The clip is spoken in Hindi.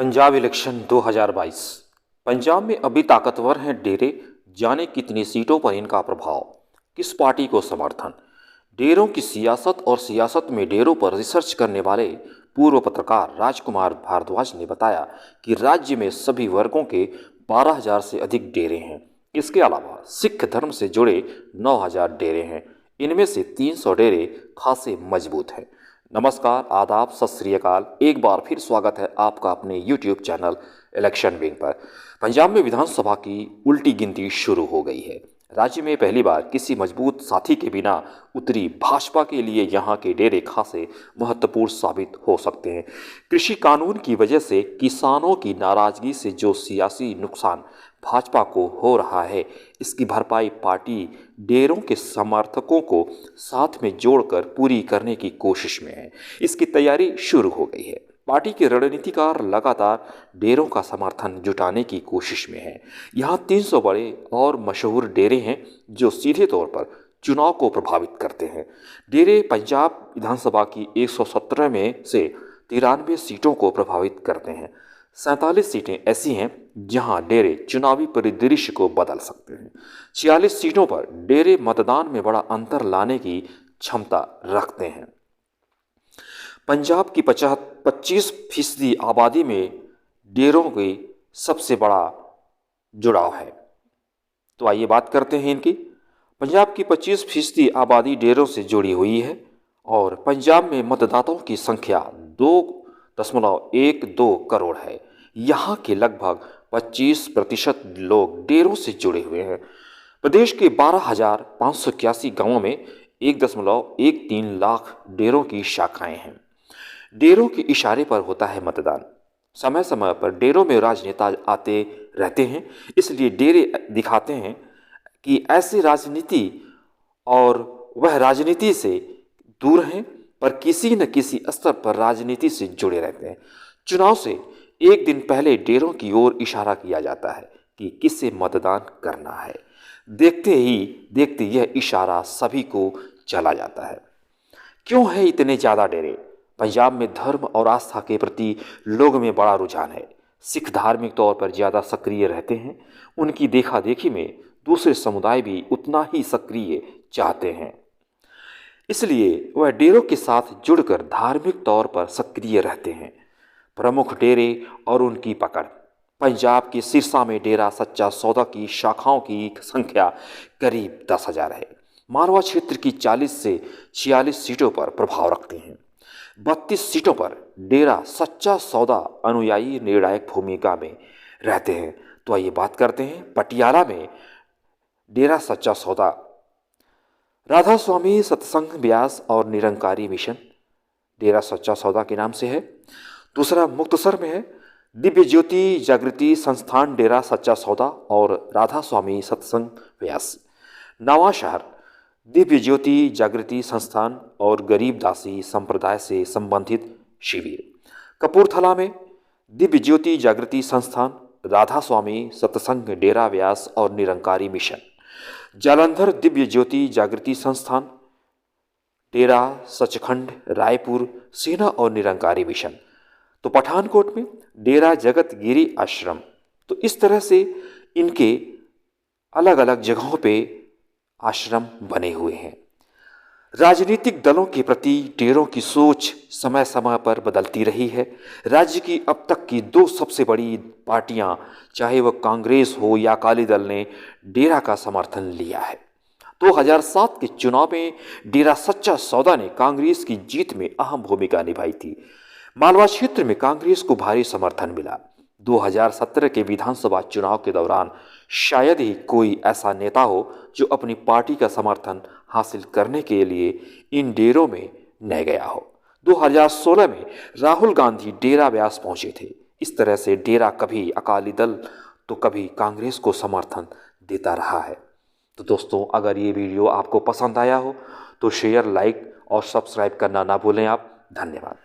पंजाब इलेक्शन 2022। पंजाब में अभी ताकतवर हैं डेरे। जाने कितनी सीटों पर इनका प्रभाव, किस पार्टी को समर्थन। डेरों की सियासत और सियासत में डेरों पर रिसर्च करने वाले पूर्व पत्रकार राजकुमार भारद्वाज ने बताया कि राज्य में सभी वर्गों के 12,000 से अधिक डेरे हैं। इसके अलावा सिख धर्म से जुड़े 9,000 डेरे हैं। इनमें से 300 डेरे खासे मजबूत हैं। नमस्कार, आदाब, सत श्री अकाल। एक बार फिर स्वागत है आपका अपने YouTube चैनल इलेक्शन विंग पर। पंजाब में विधानसभा की उल्टी गिनती शुरू हो गई है। राज्य में पहली बार किसी मजबूत साथी के बिना उतरी भाजपा के लिए यहाँ के डेरे खासे महत्वपूर्ण साबित हो सकते हैं। कृषि कानून की वजह से किसानों की नाराजगी से जो सियासी नुकसान भाजपा को हो रहा है, इसकी भरपाई पार्टी डेरों के समर्थकों को साथ में जोड़कर पूरी करने की कोशिश में है। इसकी तैयारी शुरू हो गई है। पार्टी के रणनीतिकार लगातार डेरों का समर्थन जुटाने की कोशिश में है। यहाँ 300 बड़े और मशहूर डेरे हैं जो सीधे तौर पर चुनाव को प्रभावित करते हैं। डेरे पंजाब विधानसभा की 117 में से 93 सीटों को प्रभावित करते हैं। 47 सीटें ऐसी हैं जहां डेरे चुनावी परिदृश्य को बदल सकते हैं। 46 सीटों पर डेरे मतदान में बड़ा अंतर लाने की क्षमता रखते हैं। पंजाब की 25% आबादी में डेरों की सबसे बड़ा जुड़ाव है। तो आइए बात करते हैं इनकी। पंजाब की 25% आबादी डेरों से जुड़ी हुई है और पंजाब में मतदाताओं की संख्या 2.12 करोड़ है। यहाँ के लगभग 25% लोग डेरों से जुड़े हुए हैं। प्रदेश के 12,581 गांवों में 1.13 लाख डेरों की शाखाएं हैं। डेरों के इशारे पर होता है मतदान। समय समय पर डेरों में राजनेता आते रहते हैं, इसलिए डेरे दिखाते हैं कि ऐसी राजनीति और वह राजनीति से दूर हैं, पर किसी न किसी स्तर पर राजनीति से जुड़े रहते हैं। चुनाव से एक दिन पहले डेरों की ओर इशारा किया जाता है कि किसे मतदान करना है। देखते ही देखते यह इशारा सभी को चला जाता है। क्यों है इतने ज़्यादा डेरे? पंजाब में धर्म और आस्था के प्रति लोगों में बड़ा रुझान है। सिख धार्मिक तौर पर ज़्यादा सक्रिय रहते हैं। उनकी देखा देखी में दूसरे समुदाय भी उतना ही सक्रिय चाहते हैं, इसलिए वह डेरों के साथ जुड़कर धार्मिक तौर पर सक्रिय रहते हैं। प्रमुख डेरे और उनकी पकड़। पंजाब के सिरसा में डेरा सच्चा सौदा की शाखाओं की संख्या करीब 10,000 है। मारवा क्षेत्र की 40 से 46 सीटों पर प्रभाव रखते हैं। 32 सीटों पर डेरा सच्चा सौदा अनुयायी निर्णायक भूमिका में रहते हैं। तो आइए बात करते हैं पटियाला में डेरा सच्चा सौदा। राधा स्वामी सत्संग व्यास और निरंकारी मिशन डेरा सच्चा सौदा के नाम से है। दूसरा मुक्तसर में है दिव्य ज्योति जागृति संस्थान डेरा सच्चा सौदा और राधा स्वामी सत्संग व्यास। नवा शहर दिव्य ज्योति जागृति संस्थान और गरीब दासी संप्रदाय से संबंधित शिविर। कपूरथला में दिव्य ज्योति जागृति संस्थान, राधा स्वामी सत्संग डेरा व्यास और निरंकारी मिशन। जालंधर दिव्य ज्योति जागृति संस्थान, डेरा सचखंड रायपुर सेना और निरंकारी मिशन। तो पठानकोट में डेरा जगत गिरी आश्रम। तो इस तरह से इनके अलग अलग जगहों पे आश्रम बने हुए हैं। राजनीतिक दलों के प्रति डेरों की सोच समय समय पर बदलती रही है। राज्य की अब तक की 2 सबसे बड़ी पार्टियां, चाहे वह कांग्रेस हो या अकाली दल, ने डेरा का समर्थन लिया है। 2007 के चुनाव में डेरा सच्चा सौदा ने कांग्रेस की जीत में अहम भूमिका निभाई थी। मालवा क्षेत्र में कांग्रेस को भारी समर्थन मिला। 2017 के विधानसभा चुनाव के दौरान शायद ही कोई ऐसा नेता हो जो अपनी पार्टी का समर्थन हासिल करने के लिए इन डेरों में न गया हो। 2016 में राहुल गांधी डेरा व्यास पहुंचे थे। इस तरह से डेरा कभी अकाली दल तो कभी कांग्रेस को समर्थन देता रहा है। तो दोस्तों, अगर ये वीडियो आपको पसंद आया हो तो शेयर, लाइक और सब्सक्राइब करना ना भूलें आप। धन्यवाद।